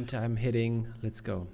And I'm hitting, let's go.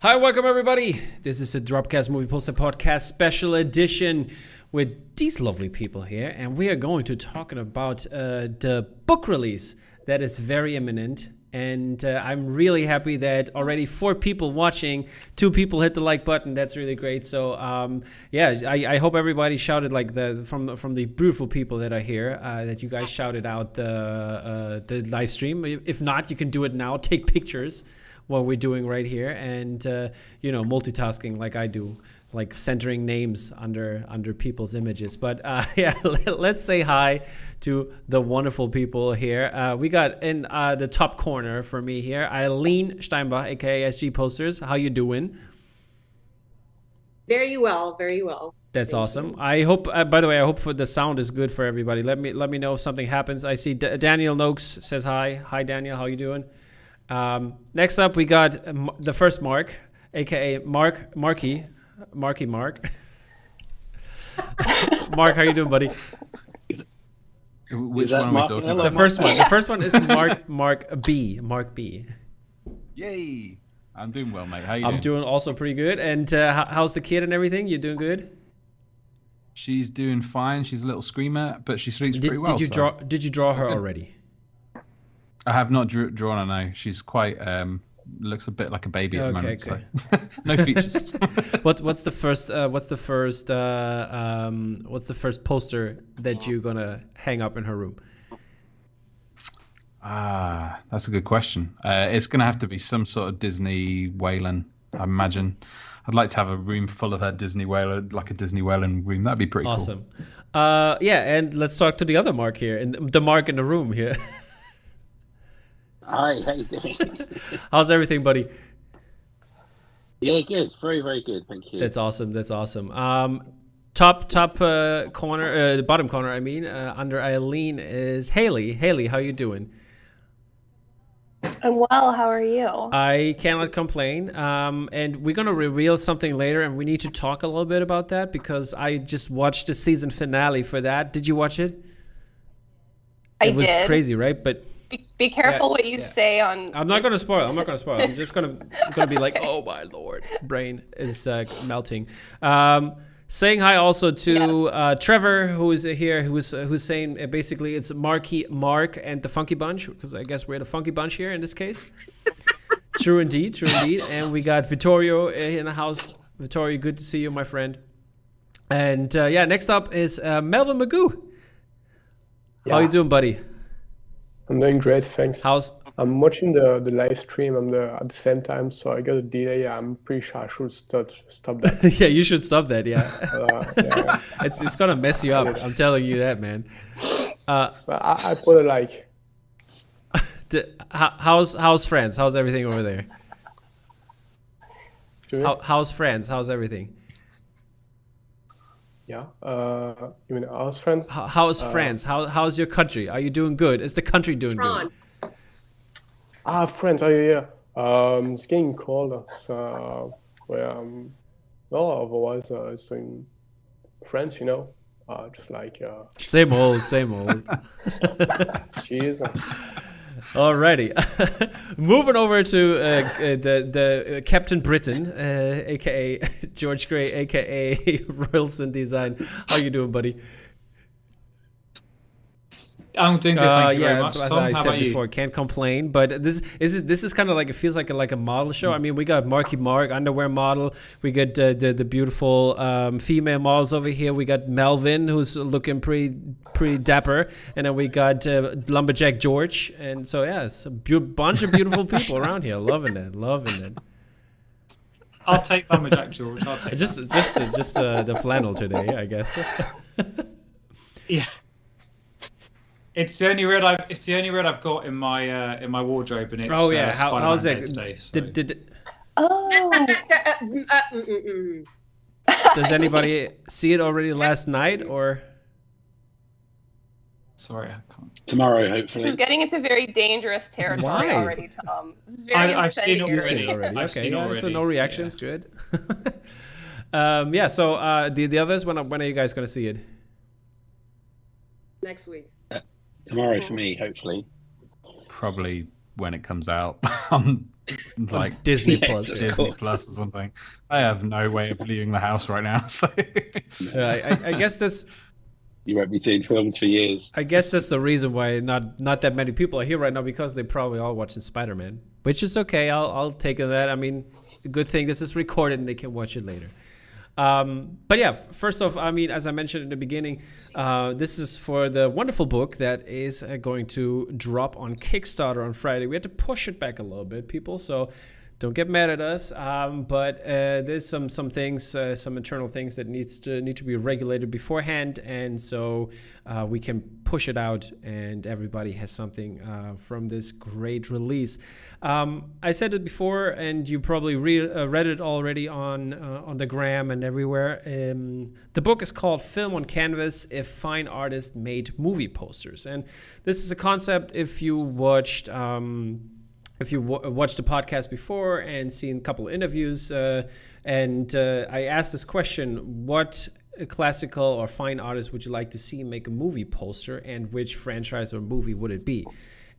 Hi, welcome everybody. This is the Dropcast Movie Poster Podcast Special Edition with these lovely people here. And we are going to talk about the book release that is very imminent. And I'm really happy that already 4 people watching, 2 people hit the like button. That's really great. So I hope everybody shouted like from the beautiful people that are here, that you guys shouted out the live stream. If not, you can do it now. Take pictures what we're doing right here, and multitasking like I do, like centering names under people's images. But let's say hi to the wonderful people here. We got in the top corner for me here, Eileen Steinbach, aka SG Posters. How you doing? Very well, very well. That's awesome. I hope. By the way, I hope the sound is good for everybody. Let me know if something happens. I see Daniel Noakes says hi. Hi, Daniel. How you doing? Next up, we got the first Mark, aka Marky Mark. Mark, how you doing, buddy? Which one are we talking about? The first one. The first one is Mark B. Yay! I'm doing well, mate. How you doing? I'm doing also pretty good. And how's the kid and everything? You doing good? She's doing fine. She's a little screamer, but she sleeps pretty well. Did you draw her already? I have not drawn her now. She's quite looks a bit like a baby at the moment. Okay. So. No features. What's the first poster that you're gonna hang up in her room? That's a good question. It's gonna have to be some sort of Disney Whalen, I imagine. I'd like to have a room full of her Disney Whalen, like a Disney Whalen room. That'd be pretty awesome. Cool. And let's talk to the other Mark here, and the Mark in the room here. Hi, how you doing? How's everything, buddy? Yeah, good. Very, very good. Thank you. That's awesome. Top corner, the bottom corner, I mean, under Eileen is Haley. Haley, how you doing? I'm well. How are you? I cannot complain. And we're going to reveal something later, and we need to talk a little bit about that because I just watched the season finale for that. Did you watch it? It was crazy, right? But be careful what you say on. I'm not going to spoil. I'm just going to be like, oh my lord, brain is melting. Saying hi also to Trevor, who is here, who's saying basically it's Marky Mark and the Funky Bunch, because I guess we're the Funky Bunch here in this case. True indeed. And we got Vittorio in the house. Vittorio, good to see you, my friend. And next up is Melvin Magoo. Yeah. How you doing, buddy? I'm doing great, thanks. I'm watching the live stream at the same time, so I got a delay. I'm pretty sure I should stop that. Yeah, you should stop that. Yeah, it's gonna mess you up. I'm telling you that, man. I put it like. How's France? How's everything over there? How's France? How's everything? Yeah. You mean how's France? How's France? How's your country? Are you doing good? Is the country doing good? France. Oh yeah. It's getting colder. So otherwise it's doing France. Just like. Same old. Cheers. Alrighty, moving over to the Captain Britain, aka George Gray, aka Royalston Design. How you doing, buddy? I'm doing good, thank you very much. As Tom, I how said about you? before, can't complain. But this is kind of like, it feels like a model show. I mean, we got Marky Mark, underwear model. We got the beautiful female models over here. We got Melvin, who's looking pretty dapper, and then we got Lumberjack George. And so it's a bunch of beautiful people around here. Loving it. I'll take Lumberjack George. Just the flannel today, I guess. Yeah. It's the only red I've got in my wardrobe, and it's how's it? Today, so. Does anybody see it already last night or? Sorry, I can't. Tomorrow, hopefully. This is getting into very dangerous territory already, Tom. This is very I've seen it incendiary. Okay, so no reactions, good. So the others, when are you guys going to see it? Next week. Tomorrow for me, hopefully. probably when it comes out on like Disney Plus. Disney Plus or something. I have no way of leaving the house right now, so I guess that's. You won't be seeing films for years. I guess that's the reason why not that many people are here right now, because they're probably all watching Spider-Man, which is okay. I'll take that. I mean, good thing this is recorded and they can watch it later. But yeah, first off, I mean, as I mentioned in the beginning, this is for the wonderful book that is going to drop on Kickstarter on Friday. We had to push it back a little bit, people, so don't get mad at us. But there's some things, some internal things that need to be regulated beforehand, and so we can push it out, and everybody has something from this great release. I said it before, and you probably read it already on the gram and everywhere. The book is called Film on Canvas: If Fine Artists Made Movie Posters, and this is a concept. If you watched the podcast before and seen a couple of interviews, and I asked this question: what classical or fine artist would you like to see make a movie poster, and which franchise or movie would it be?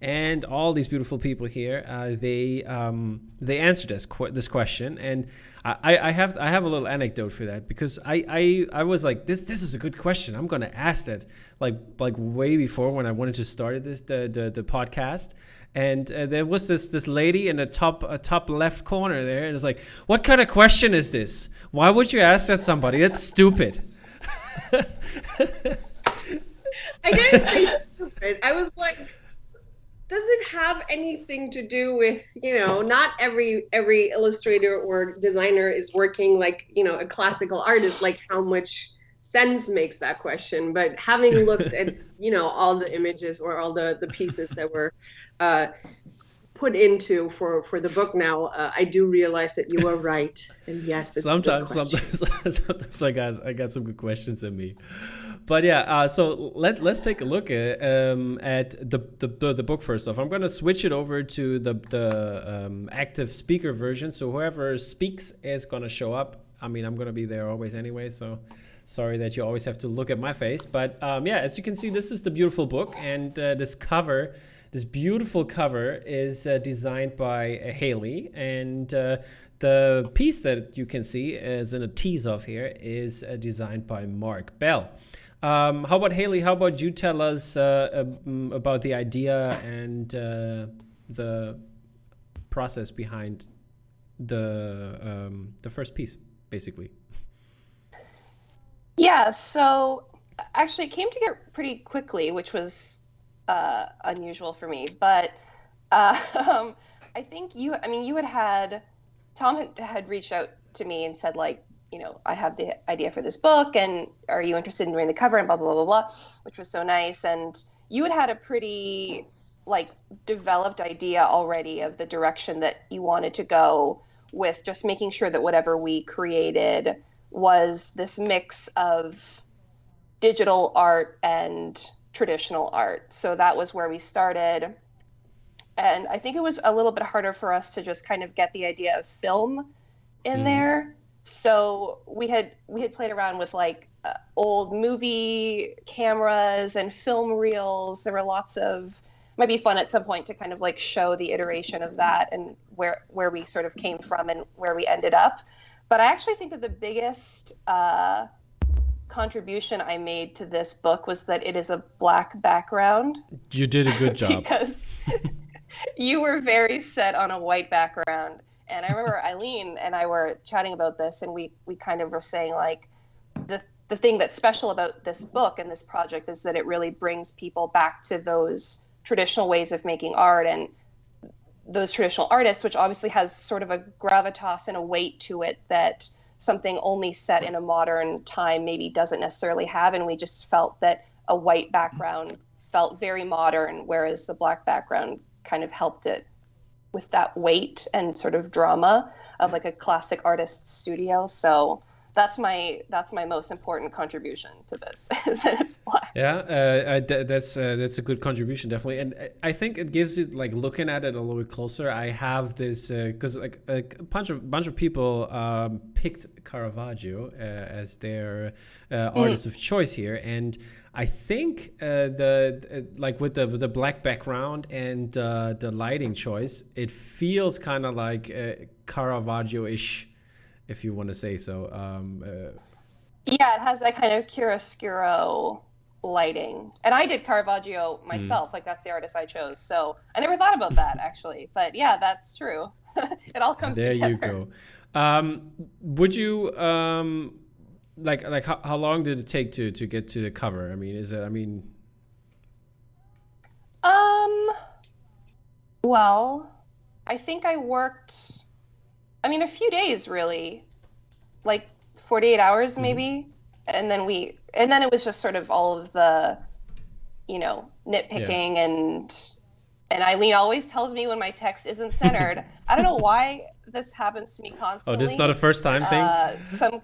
And all these beautiful people here, they answered this question, and I have a little anecdote for that, because I was like, this is a good question. I'm gonna ask that like way before, when I wanted to start the podcast. And there was this lady in the top left corner there, and it's like, what kind of question is this? Why would you ask that somebody? That's stupid. I didn't say stupid. I was like, does it have anything to do with, not every illustrator or designer is working like, a classical artist, like how much sense makes that question. But having looked at, all the images or all the pieces that were put into for the book now, I do realize that you are right. And yes, it's sometimes I got some good questions in me. But yeah, so let's take a look at the book first off. I'm going to switch it over to the active speaker version. So whoever speaks is going to show up. I mean, I'm going to be there always anyway, so sorry that you always have to look at my face. But yeah, as you can see, this is the beautiful book, and this beautiful cover is designed by Haley, and the piece that you can see is in a tease of here is designed by Mark Bell. How about Haley? How about you tell us about the idea and the process behind the first piece, basically? Yeah, so actually it came together pretty quickly, which was unusual for me. But I think Tom had reached out to me and said, like, I have the idea for this book, and are you interested in doing the cover, and blah, blah, blah, blah, blah, which was so nice. And you had a pretty, developed idea already of the direction that you wanted to go with, just making sure that whatever we created was this mix of digital art and traditional art. So that was where we started. And I think it was a little bit harder for us to just kind of get the idea of film in there. So we had played around with old movie cameras and film reels. There were lots of, might be fun at some point to kind of show the iteration of that and where we sort of came from and where we ended up. But I actually think that the biggest contribution I made to this book was that it is a black background. You did a good job. Because you were very set on a white background. And I remember Eileen and I were chatting about this, and we kind of were saying, the thing that's special about this book and this project is that it really brings people back to those traditional ways of making art and those traditional artists, which obviously has sort of a gravitas and a weight to it that something only set in a modern time maybe doesn't necessarily have. And we just felt that a white background felt very modern, whereas the black background kind of helped it with that weight and sort of drama of a classic artist's studio. So that's my most important contribution to this, is that it's black. Yeah, that's a good contribution, definitely, and I think it gives you looking at it a little bit closer. I have this because a bunch of people picked Caravaggio as their artist of choice here, and I think like with the black background and the lighting choice, it feels kind of like Caravaggio-ish, if you want to say so. Yeah, it has that kind of chiaroscuro lighting. And I did Caravaggio myself, like that's the artist I chose. So I never thought about that actually. But yeah, that's true. It all comes there together. You go. Would you like how long did it take to get to the cover? I mean, well, I think I worked a few days really. Like 48 hours maybe. And then it was just sort of all of the, nitpicking and Eileen always tells me when my text isn't centered. I don't know why this happens to me constantly. Oh, this is not a first time thing?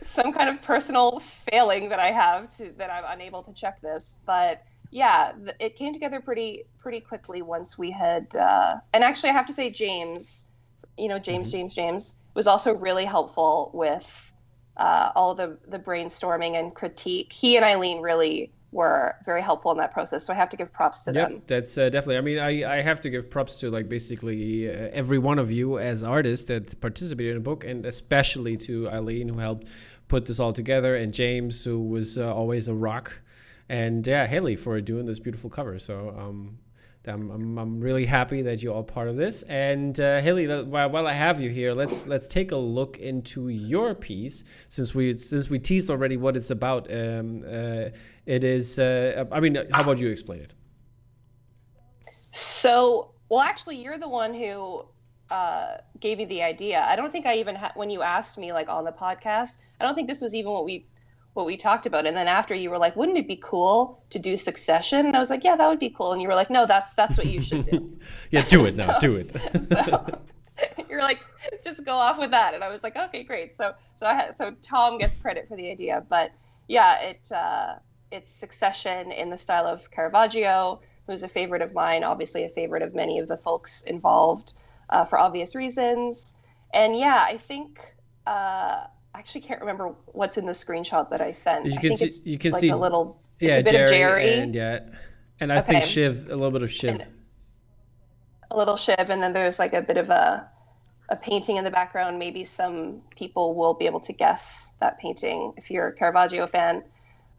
Some kind of personal failing that I have that I'm unable to check this. But yeah, it came together pretty quickly once we had, and actually I have to say James was also really helpful with all the brainstorming and critique. He and Eileen really were very helpful in that process, so I have to give props to them. That's definitely. I mean, I have to give props to like basically every one of you as artists that participated in the book, and especially to Eileen who helped put this all together, and James who was always a rock, and Haley for doing this beautiful cover. So I'm really happy that you're all part of this. And Haley, while I have you here, let's take a look into your piece since we teased already what it's about. It is. How about you explain it? So, well, actually, you're the one who gave me the idea. I don't think I even when you asked me like on the podcast, I don't think this was even what we talked about. And then after you were like, wouldn't it be cool to do Succession? And I was like, yeah, that would be cool. And you were like, no, that's what you should do. Yeah, do it now. Do it. So you're like, just go off with that. And I was like, okay, great. So Tom gets credit for the idea, but yeah, it's Succession in the style of Caravaggio, who's a favorite of mine, obviously a favorite of many of the folks involved, for obvious reasons. And yeah, I think, I actually can't remember what's in the screenshot that I sent. You can see a little, it's a bit of Jerry. And I think Shiv, a little bit of Shiv. A little Shiv, and then there's like a bit of a painting in the background. Maybe some people will be able to guess that painting if you're a Caravaggio fan.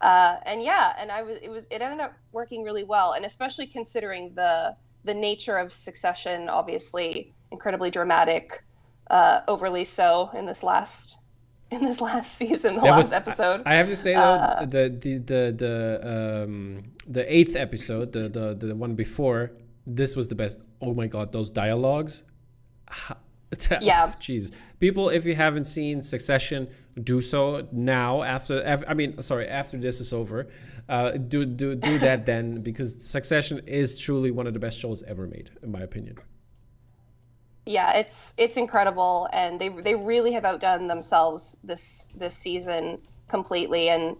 It ended up working really well, and especially considering the nature of Succession, obviously incredibly dramatic, overly so in this last season, last episode. I have to say though, the 8th episode, the one before, this was the best. Oh my God, those dialogues. Yeah. Jeez, people, if you haven't seen Succession, do so now. After this is over, do that then, because Succession is truly one of the best shows ever made, in my opinion. Yeah, it's incredible, and they really have outdone themselves this season completely. And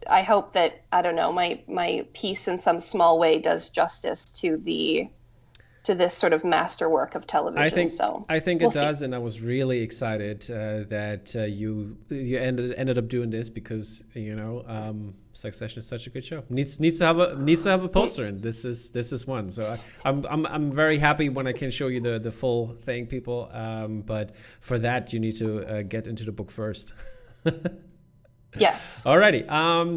I hope that, I don't know, my piece in some small way does justice to this sort of masterwork of television. I think it does, and I was really excited that you ended up doing this, because Succession is such a good show. Needs to have a poster, and this is one. So I'm very happy when I can show you the full thing, people. But for that, you need to get into the book first. Yes. Alrighty.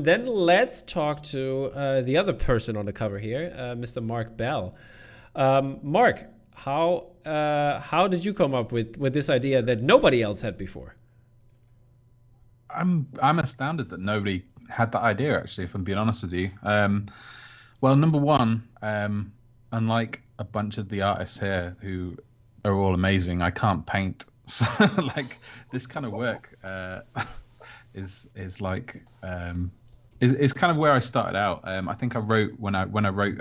Then let's talk to the other person on the cover here, Mr. Mark Bell. Mark, how did you come up with this idea that nobody else had before? I'm astounded that nobody had that idea, actually, if I'm being honest with you. Well, number one, unlike a bunch of the artists here who are all amazing, I can't paint. So like this kind of work is kind of where I started out. I think I wrote when I wrote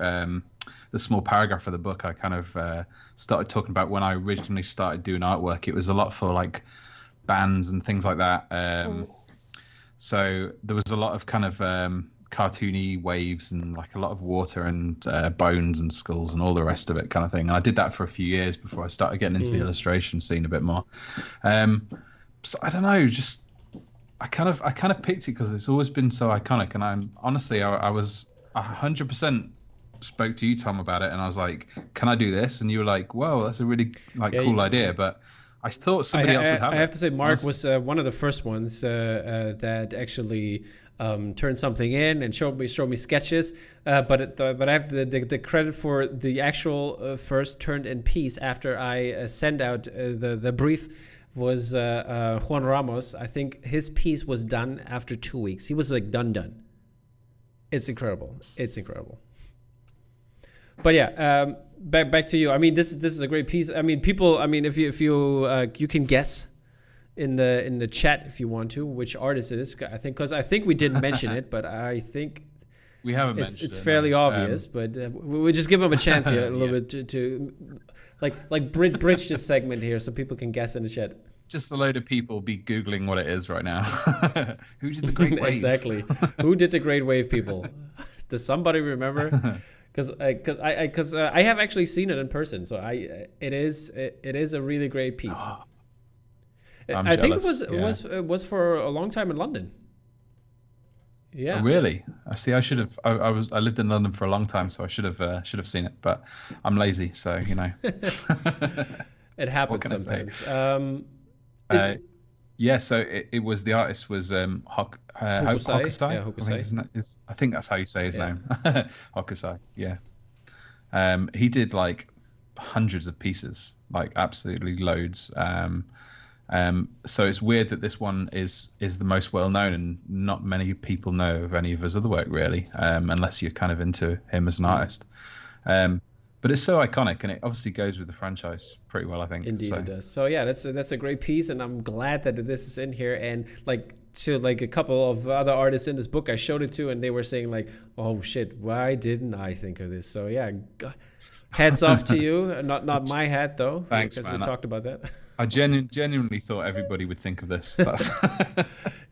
the small paragraph of the book, I kind of started talking about when I originally started doing artwork. It was a lot for like bands and things like that. So there was a lot of kind of cartoony waves and like a lot of water and bones and skulls and all the rest of it kind of thing. And I did that for a few years before I started getting into the illustration scene a bit more. So I don't know, just kind of picked it because it's always been so iconic, and I'm honestly I was 100% spoke to you, Tom, about it, and I was like, can I do this? And you were like, whoa, that's a really cool idea, but I thought somebody else would have it. I have to say, Mark was one of the first ones that actually turned something in and showed me sketches. But I have the credit for the actual first turned in piece after I sent out the brief was Juan Ramos. I think his piece was done after 2 weeks. He was like done. It's incredible. But yeah, back to you. I mean, this is a great piece. I mean, people. I mean, if you can guess in the chat if you want to which artist it is. I think we didn't mention it, but I think we haven't mentioned it's fairly obvious. But we'll just give them a chance here a little bit to like bridge this segment here so people can guess in the chat. Just a load of people be Googling what it is right now. Who did the Great Wave? Exactly. Who did the Great Wave, people? Does somebody remember? Because I have actually seen it in person, so it is a really great piece. Oh, I think it was for a long time in London. Yeah. Oh, really? I see. I should have. I lived in London for a long time, so I should have seen it. But I'm lazy, so you know. It happens sometimes. Yeah. So it was, the artist was Hokusai. Yeah, Hokusai. I think that's how you say his name. Hokusai. Yeah. He did like hundreds of pieces, like absolutely loads. So it's weird that this one is the most well known, and not many people know of any of his other work really, unless you're kind of into him as an artist. But it's so iconic, and it obviously goes with the franchise pretty well, I think. Indeed, it does. So yeah, that's a great piece, and I'm glad that this is in here. And to a couple of other artists in this book, I showed it to, and they were saying like, "Oh shit, why didn't I think of this?" So yeah, hats off to you. Not my hat though. Thanks, because man. we talked about that. I genuinely thought everybody would think of this. That's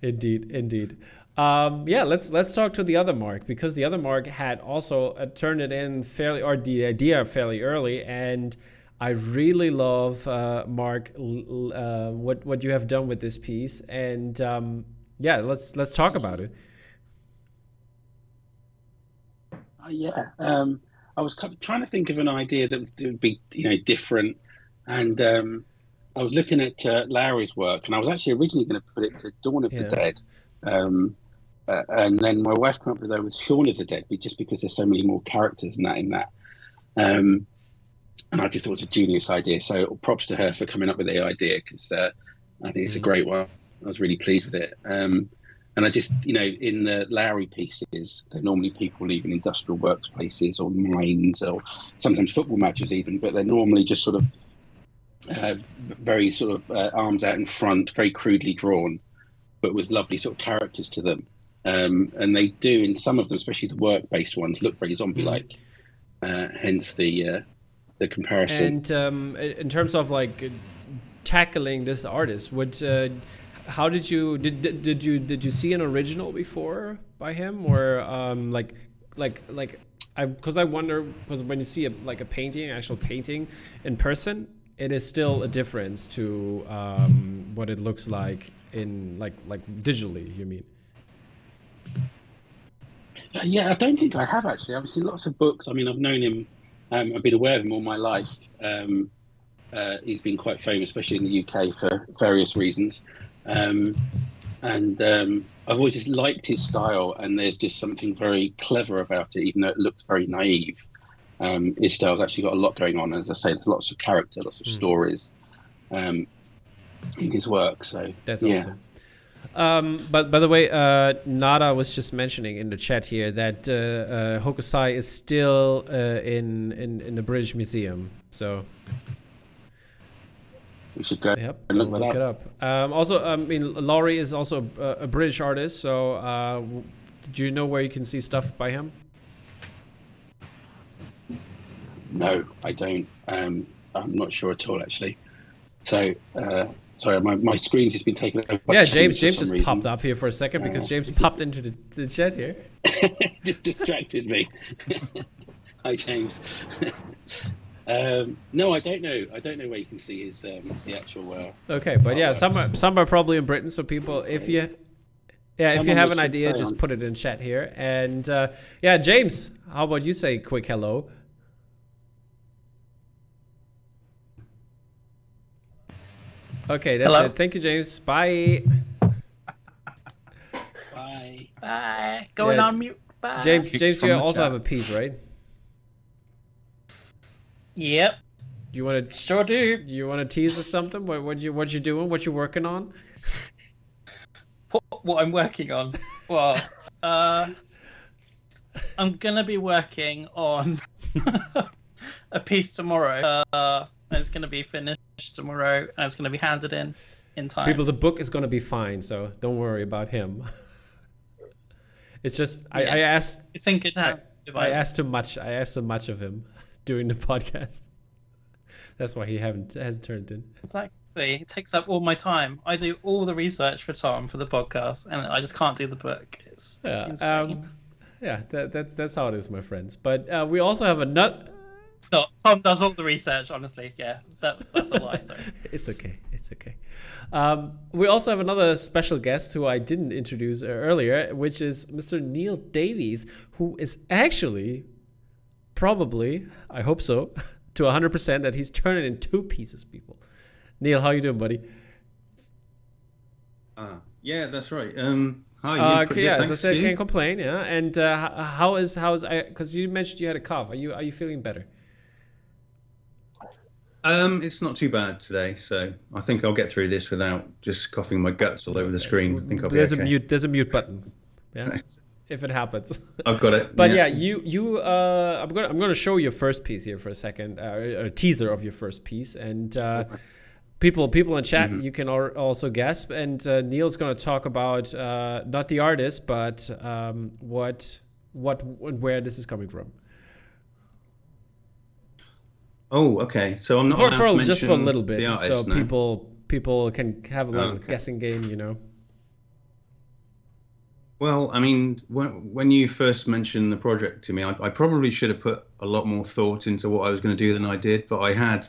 Indeed. Yeah, let's talk to the other Mark, because the other Mark had also turned it in the idea fairly early, and I really love Mark what you have done with this piece, and yeah, let's talk about it. I was trying to think of an idea that would be different, and I was looking at Larry's work, and I was actually originally going to put it to Dawn of the Dead. And then my wife came up with Shaun of the Dead, just because there's so many more characters in that. And I just thought it was a genius idea. So props to her for coming up with the idea, because I think it's a great one. I was really pleased with it. And I just, in the Lowry pieces, they're normally people leaving industrial workplaces or mines, or sometimes football matches even, but they're normally just sort of very sort of arms out in front, very crudely drawn, but with lovely sort of characters to them. And they do, in some of them, especially the work-based ones, look very zombie-like. Hence the comparison. And in terms of tackling this artist, how did you see an original before by him, or because I wonder, because when you see a painting, actual painting in person, it is still a difference to what it looks like in like digitally, you mean? Yeah, I don't think I have actually. I've seen lots of books. I mean, I've known him. I've been aware of him all my life. He's been quite famous, especially in the UK, for various reasons. And I've always just liked his style, and there's just something very clever about it, even though it looks very naive. His style's actually got a lot going on. As I say, there's lots of character, lots of stories in his work. So that's awesome. But by the way, Nada was just mentioning in the chat here that Hokusai is still in the British Museum. So we should go. Yep, and look it up. Also, I mean, Laurie is also a British artist. So do you know where you can see stuff by him? No, I don't. I'm not sure at all, actually. So. Sorry, my screen's just been taken over. Yeah, James just popped up here for a second, because James popped into the chat here. Just distracted me. Hi, James. No, I don't know. I don't know where you can see his the actual. Okay, but yeah, some are probably in Britain. So people, if you Yeah, if you Someone have an should idea, say just on- put it in chat here. And yeah, James, how about you say a quick hello? Okay, that's Hello. it. Thank you, James. Bye. Bye. Bye. Going Yeah. on mute. Bye. James, Kicked from you the also chat. have a piece, right? Yep. You want to Sure do. tease us something? What you doing? What you working on? What I'm working on. Well, I'm gonna be working on a piece tomorrow. It's gonna be finished tomorrow, and it's gonna be handed in time. People, the book is gonna be fine, so don't worry about him. It's just I asked It's in good hands. I asked too much. I asked too much of him during the podcast. That's why he hasn't turned in. Exactly. It takes up all my time. I do all the research for Tom for the podcast, and I just can't do the book. It's insane. Yeah, that's how it is, my friends. But we also have another. No, Tom does all the research. Honestly, yeah, that's a lie. Sorry. It's okay. It's okay. We also have another special guest who I didn't introduce earlier, which is Mr. Neil Davies, who is actually probably, I hope so, to 100% that he's turning in 2 pieces, people. Neil, how you doing, buddy? Yeah, that's right. Hi. Yeah, as I said, you. can't complain. Yeah, and how's because you mentioned you had a cough. Are you feeling better? It's not too bad today, so I think I'll get through this without just coughing my guts all over the screen. I think I'll be okay. There's a mute button. Yeah, if it happens. I've got it. But yeah, I'm gonna show your first piece here for a second, a teaser of your first piece, and people in chat, you can also guess. And Neil's gonna talk about not the artist, but where this is coming from. Oh, okay. So I'm not allowed to just for a little bit, the artist, so no? people can have a little guessing game, you know. Well, I mean, when you first mentioned the project to me, I probably should have put a lot more thought into what I was going to do than I did. But I had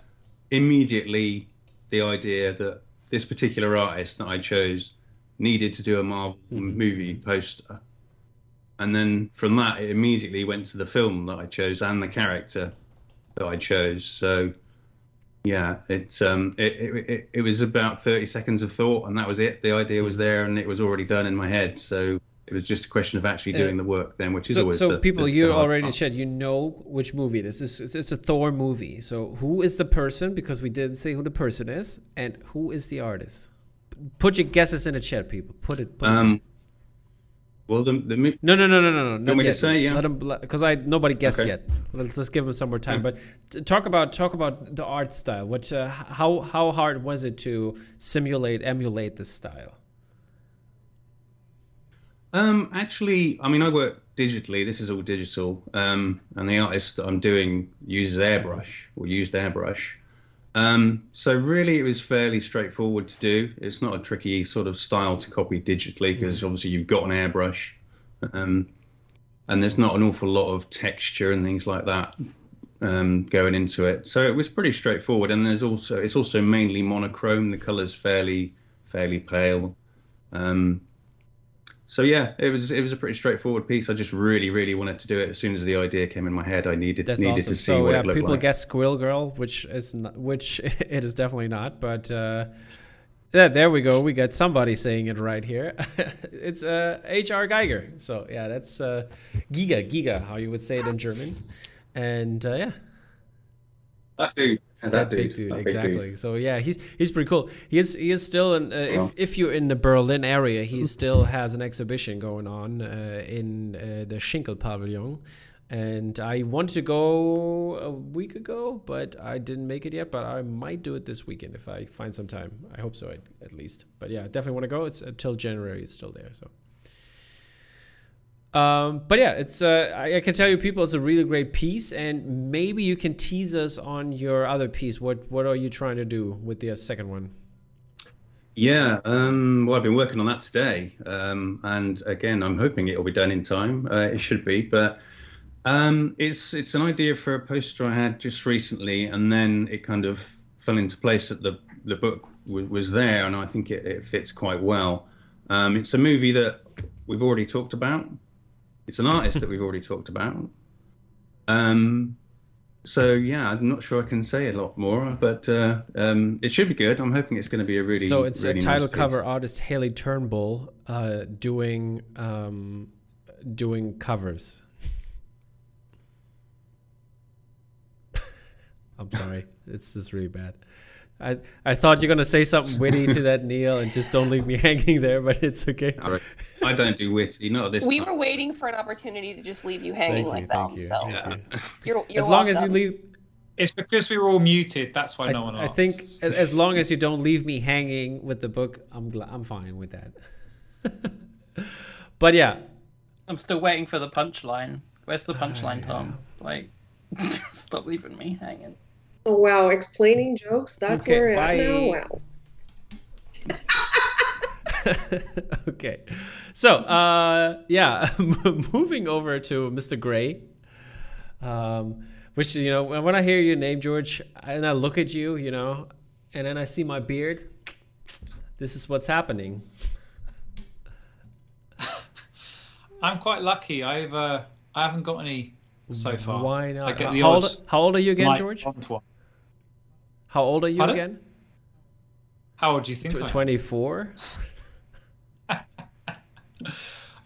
immediately the idea that this particular artist that I chose needed to do a Marvel movie poster. And then from that, it immediately went to the film that I chose and the character that I chose. So yeah, it was about 30 seconds of thought, and that was it. The idea was there, and it was already done in my head. So it was just a question of actually doing the work then, which is always so people, you hard already part. said you know which movie it is. It's a Thor movie. So who is the person? Because we didn't say who the person is, and who is the artist. Put your guesses in the chat, people. Put it. Well, the No. You Not want me yet. to say, yeah? Let them, because nobody guessed Okay. yet. Let's give them some more time. But talk about the art style. What how hard was it to emulate this style? Actually, I mean, I work digitally. This is all digital, and the artist that I'm doing used airbrush. So really, it was fairly straightforward to do. It's not a tricky sort of style to copy digitally because obviously you've got an airbrush, and there's not an awful lot of texture and things like that going into it. So it was pretty straightforward. And it's also mainly monochrome. The colour's fairly pale. So yeah, it was a pretty straightforward piece. I just really wanted to do it as soon as the idea came in my head. I needed That's to awesome. see what it looked people like. guess Squirrel Girl, which it is definitely not. But yeah, there we go. We got somebody saying it right here. It's H.R. Geiger. So yeah, that's Giga, how you would say it in German. And yeah. That big dude, exactly. So yeah, he's pretty cool. He is still in. If you're in the Berlin area, he still has an exhibition going on in the Schinkel Pavilion, and I wanted to go a week ago, but I didn't make it yet. But I might do it this weekend if I find some time. I hope so, at least. But yeah, definitely want to go. It's until January. It's still there. So. But yeah, it's I can tell you, people, it's a really great piece, and maybe you can tease us on your other piece. What are you trying to do with the second one? Yeah, well, I've been working on that today, and again, I'm hoping it'll be done in time. It should be, but it's an idea for a poster I had just recently, and then it kind of fell into place that the book was there, and I think it fits quite well. It's a movie that we've already talked about. It's an artist that we've already talked about. So yeah, I'm not sure I can say a lot more, but it should be good. I'm hoping it's going to be a really so it's really a title nice cover piece. artist Haley Turnbull doing covers. I'm sorry, it's just really bad. I thought you're gonna say something witty to that, Neil, and just don't leave me hanging there, but it's okay. I don't do witty, not at this We time. were waiting for an opportunity to just leave you hanging like that. So you're as long as you welcome. leave. It's because we were all muted. That's why no one I asked. think as long as you don't leave me hanging with the book, I'm fine with that. But yeah, I'm still waiting for the punchline. Where's the punchline, Tom? Like, stop leaving me hanging. Oh wow, explaining jokes. That's Okay, where we're bye. at now. Wow. Okay, so yeah, moving over to Mr. Gray, which, you know, when I hear your name, George, and I look at you, you know, and then I see my beard, this is what's happening. I'm quite lucky. I haven't got any so far. Why not? I get the How old are you again, light George? blonde one. How old are you Pardon? again? How old do you think I am? 24.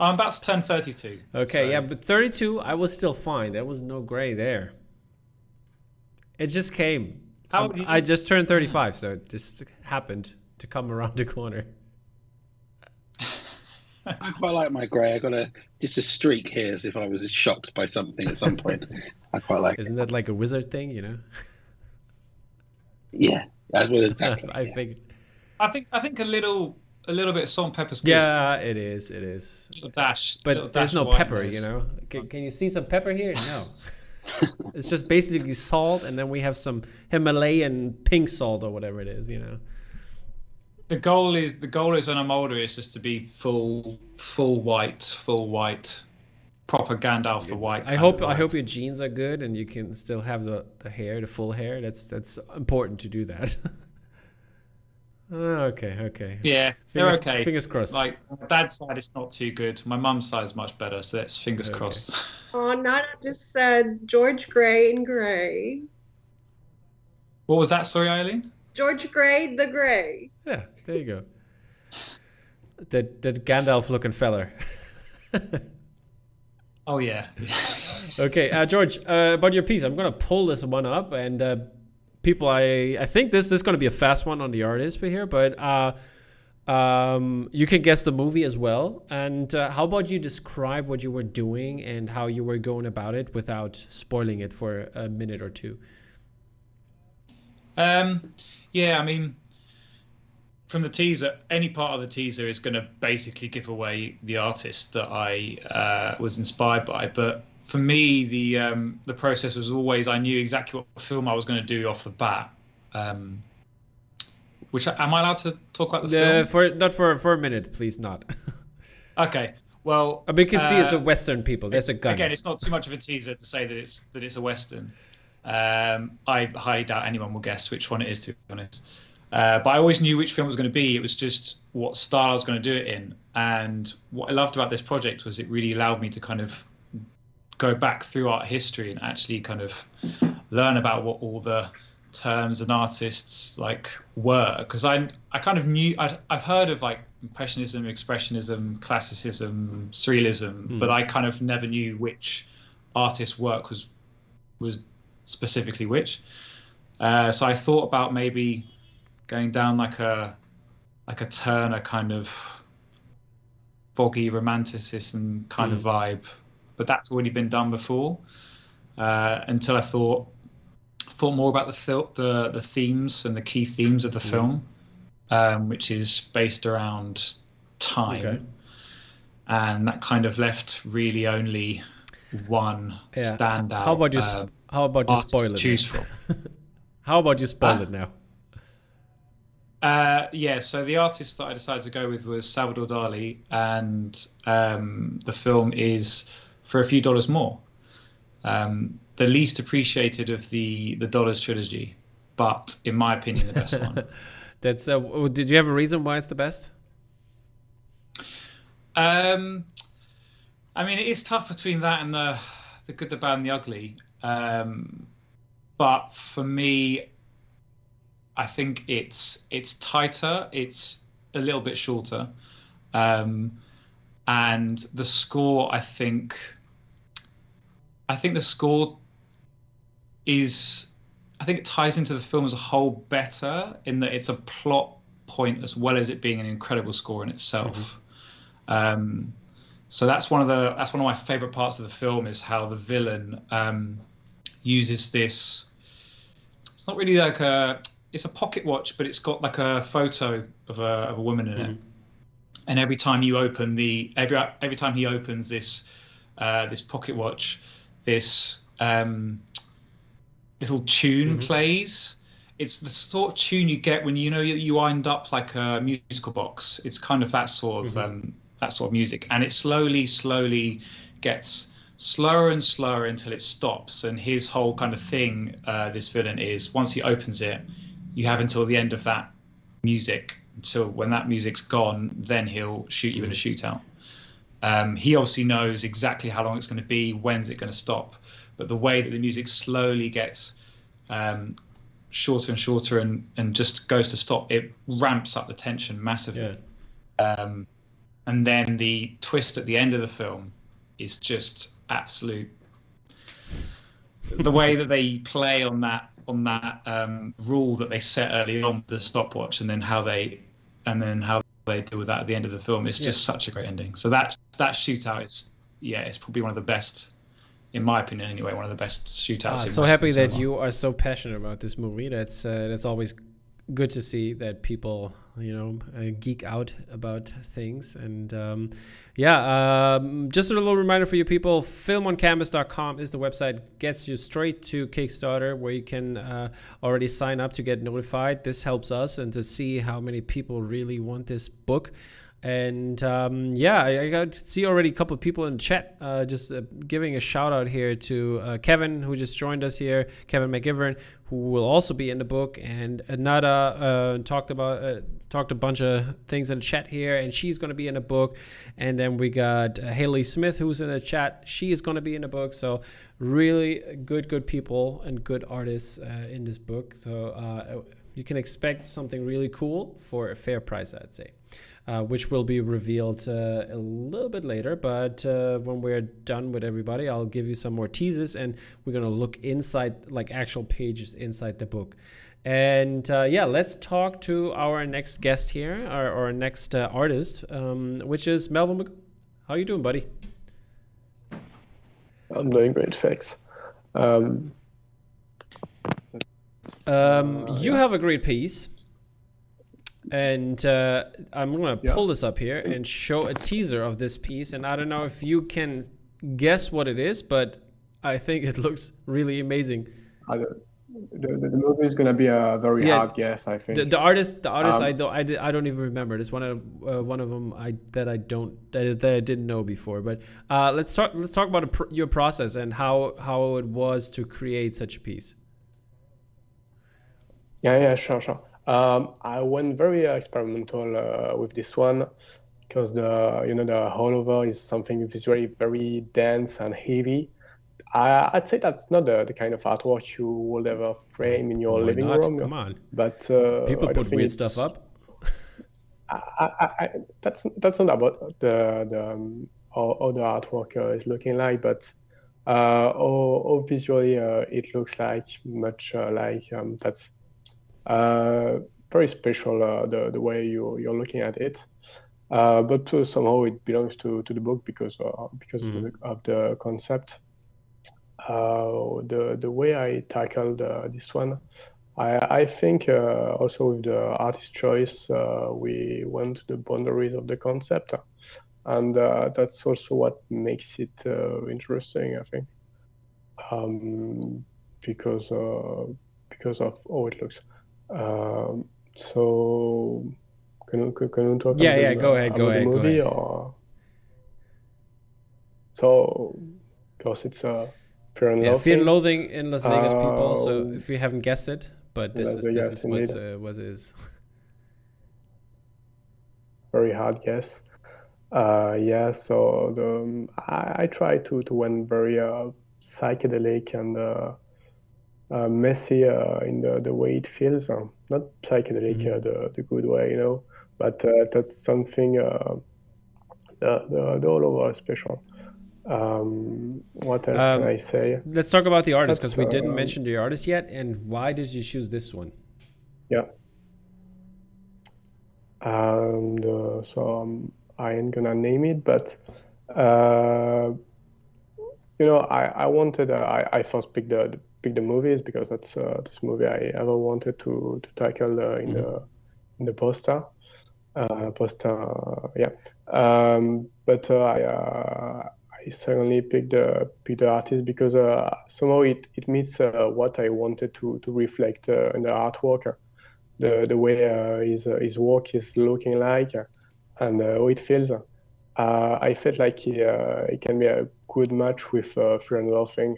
I'm about to turn 32. Okay, so- yeah, but 32, I was still fine. There was no gray there. It just came. How old are you? I just turned 35, so it just happened to come around the corner. I quite like my grey. I got just a streak here, as if I was shocked by something at some point. I quite like. Isn't that like a wizard thing, you know? Yeah, that's what exactly. I think. I think a little bit of salt and pepper's good. Yeah, it is. It is. Little dash. But little there's dash no of white pepper, noise. you know? Can you see some pepper here? No. It's just basically salt, and then we have some Himalayan pink salt or whatever it is, you know? The goal is when I'm older is just to be full white, proper Gandalf the white. I hope your genes are good and you can still have the hair, the full hair. That's important to do that. Okay. Yeah, they're okay. Fingers crossed. Like my dad's side is not too good. My mum's side is much better, so that's fingers crossed. Oh, Nana just said George Gray and Gray. What was that? Sorry, Eileen? George Gray, the Gray. Yeah, there you go. That Gandalf looking feller. Oh yeah. Okay, George, about your piece, I'm gonna pull this one up, and people, I think this is gonna be a fast one on the artist here, but you can guess the movie as well. And how about you describe what you were doing and how you were going about it without spoiling it for a minute or two? Yeah, I mean, from the teaser, any part of the teaser is going to basically give away the artist that I was inspired by. But for me, the process was always, I knew exactly what film I was going to do off the bat. Which, am I allowed to talk about the film? Not for a minute, please not. Okay. Well, we can see it's a Western, people. There's a gun. Again, it's not too much of a teaser to say that it's a Western. I highly doubt anyone will guess which one it is, to be honest. But I always knew which film it was going to be. It was just what style I was going to do it in. And what I loved about this project was it really allowed me to kind of go back through art history and actually kind of learn about what all the terms and artists like were. Because I kind of knew, I've heard of like Impressionism, Expressionism, Classicism, Surrealism, but I kind of never knew which artist's work was specifically which. So I thought about maybe going down like a Turner kind of foggy romanticism kind of vibe, but that's already been done before. Until I thought more about the themes and the key themes of the film, which is based around time, and that kind of left really only one standout. How about you spoil it? Choose from. How about you spoil it now? So the artist that I decided to go with was Salvador Dali, and the film is For a Few Dollars More. The least appreciated of the Dollars trilogy, but in my opinion, the best one. That's. Did you have a reason why it's the best? I mean, it is tough between that and the good, the bad, and the ugly. But for me, I think it's tighter. It's a little bit shorter, and the score. I think the score is. I think it ties into the film as a whole better in that it's a plot point as well as it being an incredible score in itself. Mm-hmm. So that's one of my favorite parts of the film is how the villain uses this. It's not really like it's a pocket watch, but it's got like a photo of a woman in it. And every time you open every time he opens this pocket watch, this little tune plays. It's the sort of tune you get when you wind up like a musical box. It's kind of that sort of music, and it slowly gets slower and slower until it stops. And his whole kind of thing, this villain, is once he opens it, you have until the end of that music. Until when that music's gone, then he'll shoot you in a shootout. He obviously knows exactly how long it's going to be, when's it going to stop. But the way that the music slowly gets shorter and shorter and just goes to stop, it ramps up the tension massively. Yeah. And then the twist at the end of the film is just absolute. The way that they play on that rule that they set early on with the stopwatch, and then how they deal with that at the end of the film is just such a great ending. So that shootout is it's probably one of the best, in my opinion anyway, one of the best shootouts. So happy that you are so passionate about this movie. That's always good to see that people geek out about things. And just a little reminder for you people, filmoncanvas.com is the website, gets you straight to Kickstarter, where you can already sign up to get notified. This helps us and to see how many people really want this book. And I got to see already a couple of people in chat. Just giving a shout out here to Kevin, who just joined us here, Kevin McGivern, who will also be in the book, and Nada talked a bunch of things in the chat here, and she's going to be in the book. And then we got Haley Smith, who's in the chat. She is going to be in the book. So really good people and good artists in this book. So you can expect something really cool for a fair price, I'd say. Which will be revealed a little bit later. But when we're done with everybody, I'll give you some more teasers, and we're going to look inside, like actual pages inside the book. And let's talk to our next guest here, our next artist, which is Melvin Magoo. How you doing, buddy? I'm doing great, thanks. You have a great piece. And I'm going to pull this up here and show a teaser of this piece. And I don't know if you can guess what it is, but I think it looks really amazing. The movie is going to be a very hard guess, I think. The artist, I don't even remember. It's one of them that I didn't know before. But let's talk about your process and how it was to create such a piece. Yeah, sure. I went very experimental with this one, because the all over is something visually very dense and heavy. I'd say that's not the kind of artwork you would ever frame in your living room. Come on, but people put weird stuff up. That's not about how the artwork is looking like, but how visually it looks like, much like that's. Very special, the way you're looking at it, but somehow it belongs to the book because of the concept. The way I tackled this one, I think also with the artist choice, we went to the boundaries of the concept, and that's also what makes it interesting, I think, because of how it looks. So can we talk? Go ahead. The movie, or so because it's Fear and Loathing. Fear and Loathing in Las Vegas, people. So if you haven't guessed it, but this is what it is. Very hard guess. Yeah, so I try to went very psychedelic and messy in the way it feels. Not psychedelic the good way, but that's something the all over special. What else can I say? Let's talk about the artist, That's because we didn't mention the artist yet. And why did you choose this one? yeah. And I ain't gonna name it, but I wanted I first picked the movies because that's this movie I ever wanted to tackle in the poster. Yeah. But I suddenly picked the artist because somehow it meets what I wanted to reflect in the artwork, the way his work is looking like, and how it feels. I felt like it can be a good match with Fear and Loathing.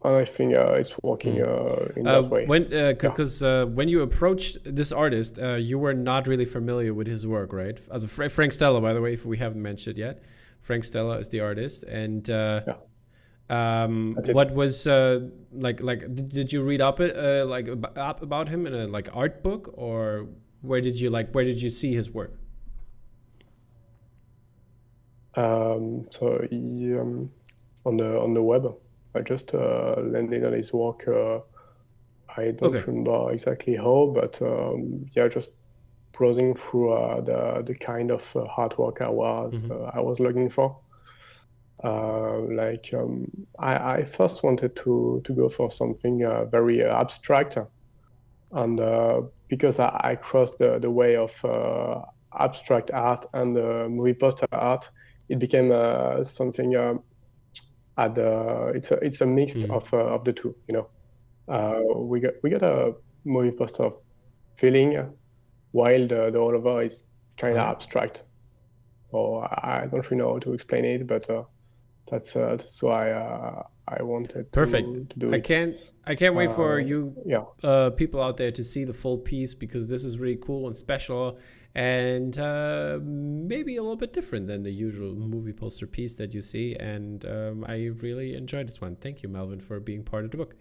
And I think it's working in that way. Because when you approached this artist, you were not really familiar with his work, right? As Frank Stella, by the way, if we haven't mentioned yet, Frank Stella is the artist. And what was did you read up about him in a art book, or where did you see his work? So he, on the web. I just landed on his work. I don't remember exactly how, but just browsing through the kind of artwork I was looking for. I first wanted to go for something very abstract, and because I crossed the way of abstract art and movie poster art, it became something. It's a mix of the two, we got a movie poster feeling, while the all over is kind of abstract. Or I don't really know how to explain it, but that's why I wanted to do it. I can't wait for you people out there to see the full piece, because this is really cool and special, and maybe a little bit different than the usual movie poster piece that you see. And I really enjoyed this one. Thank you, Melvin, for being part of the book.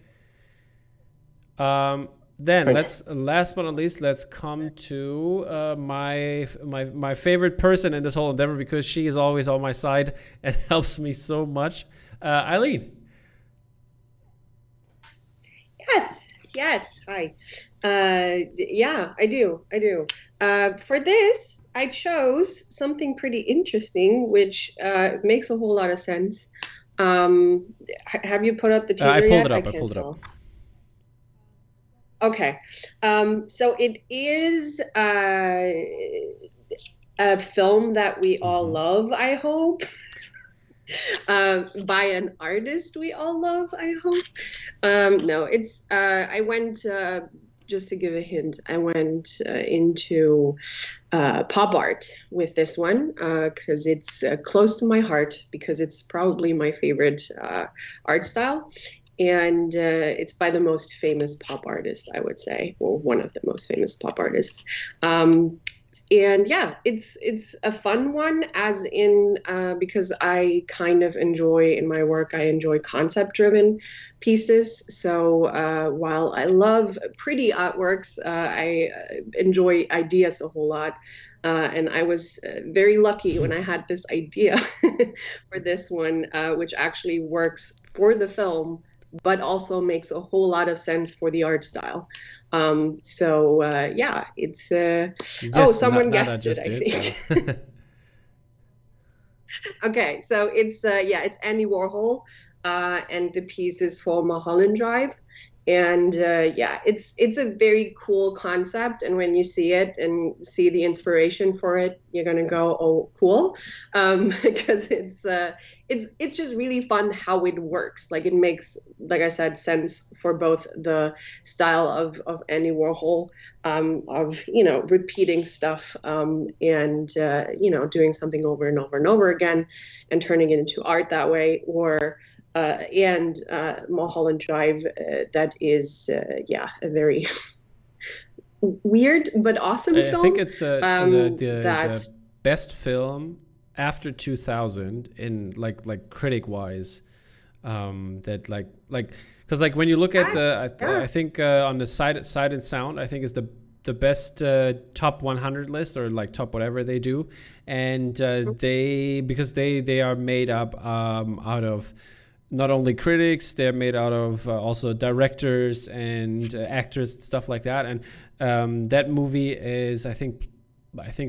Then last but not least, let's come to my favorite person in this whole endeavor, because she is always on my side and helps me so much. Eileen. Yes. Hi. Yeah, I do. For this, I chose something pretty interesting, which makes a whole lot of sense. Have you put up the teaser yet? I pulled it up. Okay. So it is a film that we all love, I hope. By an artist we all love, I hope. No, it's I went just to give a hint, I went into pop art with this one because it's close to my heart, because it's probably my favorite art style. And it's by the most famous pop artist, I would say, or one of the most famous pop artists. And yeah, it's a fun one, as in because I kind of enjoy in my work, I enjoy concept-driven pieces. So while I love pretty artworks, I enjoy ideas a whole lot. And I was very lucky when I had this idea for this one, which actually works for the film, but also makes a whole lot of sense for the art style. Yeah, it's someone guessed it, I think. Okay, so it's it's Andy Warhol, and the piece is for Mulholland Drive. And it's a very cool concept, and when you see it and see the inspiration for it, you're gonna go, oh, cool, because it's just really fun how it works. Like, it makes, like I said, sense for both the style of Andy Warhol, of repeating stuff, and doing something over and over and over again, and turning it into art that way, or and Mulholland Drive, that is, a very weird but awesome film. I think it's the best film after 2000 in like critic wise. That like because like when you look at I think on the Sight and Sound, I think is the best top 100 list, or like top whatever they do, and they are made up out of not only critics, they're made out of also directors and actors and stuff like that, and that movie is I think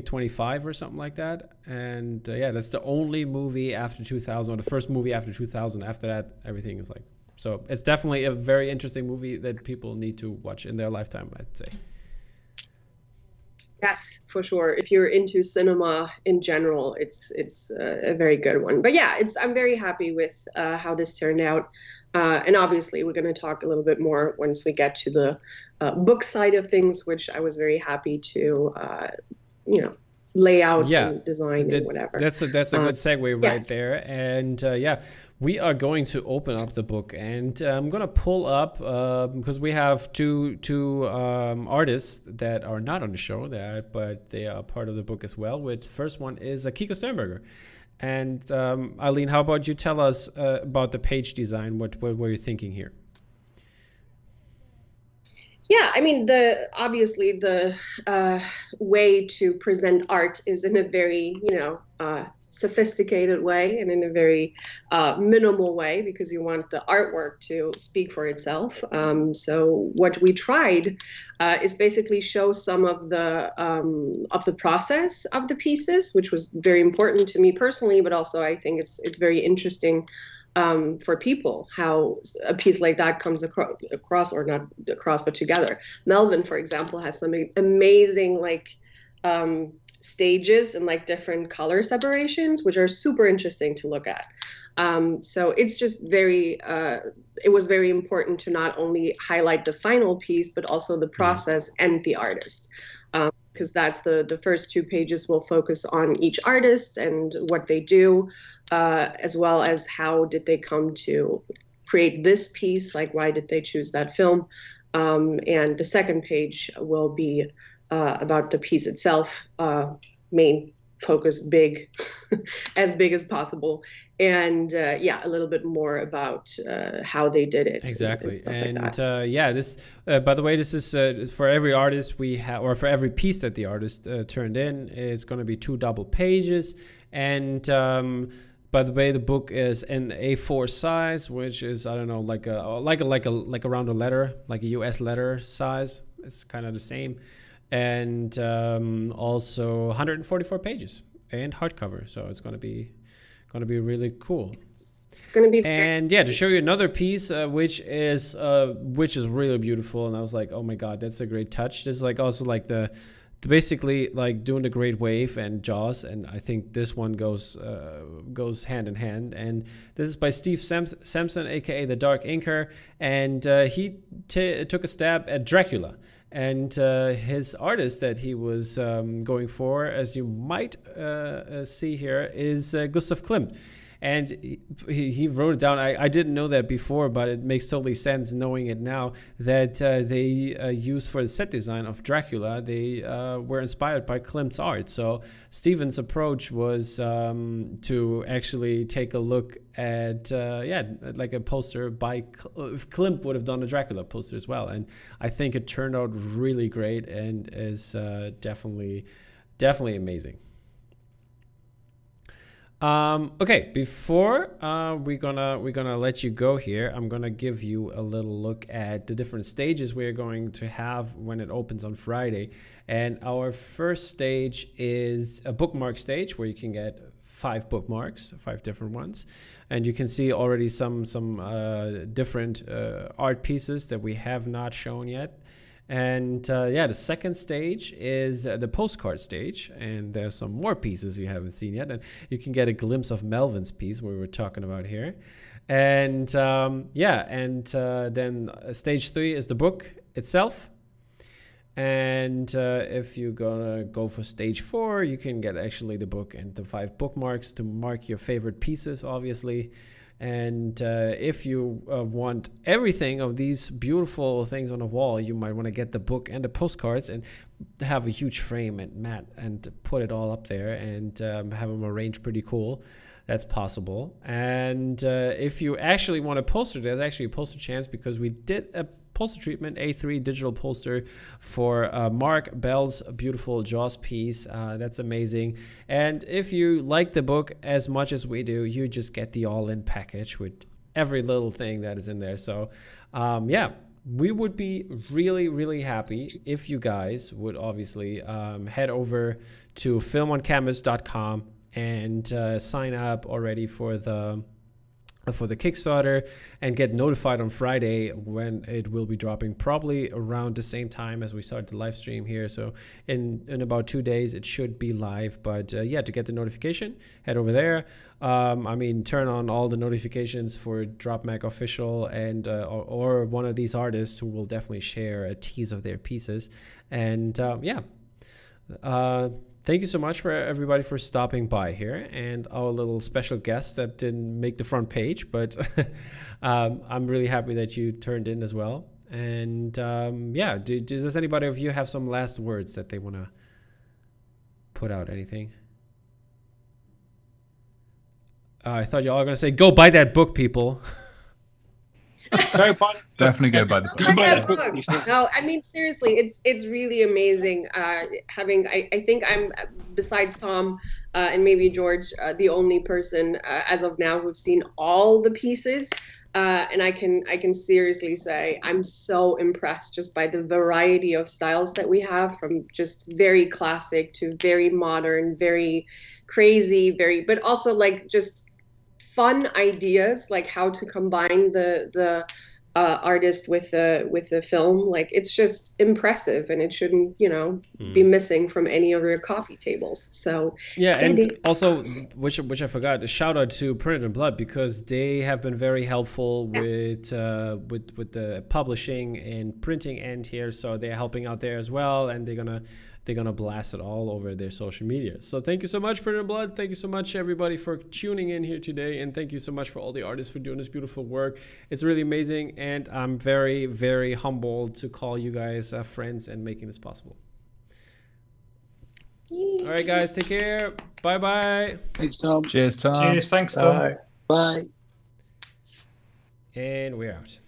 25 or something like that, and that's the only movie after 2000, or the first movie after 2000. After that, everything is like, so it's definitely a very interesting movie that people need to watch in their lifetime, I'd say. Yes, for sure. If you're into cinema in general, it's a very good one. But yeah, I'm very happy with how this turned out, and obviously we're going to talk a little bit more once we get to the book side of things, which I was very happy to lay out and design and whatever. That's a good segue right there. And we are going to open up the book, and I'm going to pull up because we have two artists that are not on the show there, but they are part of the book as well. Which first one is Kiko Sternberger. And Eileen, how about you tell us about the page design? What were you thinking here? Yeah, I mean, obviously the way to present art is in a very, sophisticated way and in a very minimal way, because you want the artwork to speak for itself. So what we tried is basically show some of the process of the pieces, which was very important to me personally, but also I think it's very interesting for people, how a piece like that comes across, or not across, but together. Melvin, for example, has some amazing stages and different color separations, which are super interesting to look at. So it's just it was very important to not only highlight the final piece, but also the process and the artist. Because that's the first 2 pages will focus on each artist and what they do, as well as how did they come to create this piece, like why did they choose that film. And the second page will be about the piece itself, main focus as big as possible, and a little bit more about how they did it. Exactly. And like this by the way, this is for every artist we have, or for every piece that the artist turned in, it's going to be 2 double pages. And by the way, the book is an A4 size, which is, I don't know, like around a letter, like a US letter size. It's kind of the same. And also 144 pages and hardcover, so it's going to be really cool. It's going to be to show you another piece, which is really beautiful, and I was like, oh my god, that's a great touch. This is also the basically doing the Great Wave and Jaws, and I think this one goes hand in hand. And this is by Steve Sampson, aka the Dark Inker, and he took a stab at Dracula. And his artist that he was going for, as you might see here, is Gustav Klimt. And he wrote it down. I didn't know that before, but it makes totally sense knowing it now, that they used for the set design of Dracula, they were inspired by Klimt's art. So Steven's approach was to actually take a look at like a poster by Klimt would have done a Dracula poster as well. And I think it turned out really great and is definitely amazing. Okay, before we're gonna let you go here, I'm gonna give you a little look at the different stages we're going to have when it opens on Friday. And our first stage is a bookmark stage where you can get 5 bookmarks, 5 different ones, and you can see already some different art pieces that we have not shown yet. And the second stage is the postcard stage, and there's some more pieces you haven't seen yet, and you can get a glimpse of Melvin's piece we were talking about here. And then stage 3 is the book itself. And if you're gonna go for stage 4, you can get actually the book and the 5 bookmarks to mark your favorite pieces, obviously. And if you want everything of these beautiful things on the wall, you might want to get the book and the postcards and have a huge frame and mat and put it all up there and have them arranged pretty cool. That's possible. And if you actually want a poster, there's actually a poster chance, because we did a poster treatment, A3 digital poster for Mark Bell's beautiful Jaws piece. That's amazing. And if you like the book as much as we do, you just get the all-in package with every little thing that is in there. So yeah, we would be really, really happy if you guys would obviously head over to filmoncanvas.com and sign up already for the Kickstarter and get notified on Friday when it will be dropping, probably around the same time as we start the live stream here. So in about 2 days it should be live. But yeah, to get the notification, head over there. I mean, turn on all the notifications for Drop Mag Official and or one of these artists who will definitely share a tease of their pieces. And yeah, thank you so much for everybody for stopping by here, and our little special guest that didn't make the front page, but I'm really happy that you turned in as well. And yeah, does anybody of you have some last words that they want to put out? Anything? I thought you all were going to say, go buy that book, people. Definitely go buy the book. No, I mean, seriously, it's really amazing having. I think I'm, besides Tom and maybe George, the only person as of now who've seen all the pieces, and I can seriously say I'm so impressed just by the variety of styles that we have, from just very classic to very modern, very crazy, but also like just fun ideas, like how to combine the artist with the film. Like, it's just impressive, and it shouldn't be missing from any of your coffee tables. So yeah, and also which I forgot, a shout out to Printed in Blood, because they have been very helpful with the publishing and printing end here. So they're helping out there as well, and they're gonna blast it all over their social media. So thank you so much, Printed in Blood. Thank you so much, everybody, for tuning in here today, and thank you so much for all the artists for doing this beautiful work. It's really amazing, and I'm very, very humbled to call you guys friends and making this possible. All right, guys, take care. Bye bye. Thanks, Tom. Cheers, Tom. Cheers. Thanks, Tom. Bye. Bye. And we're out.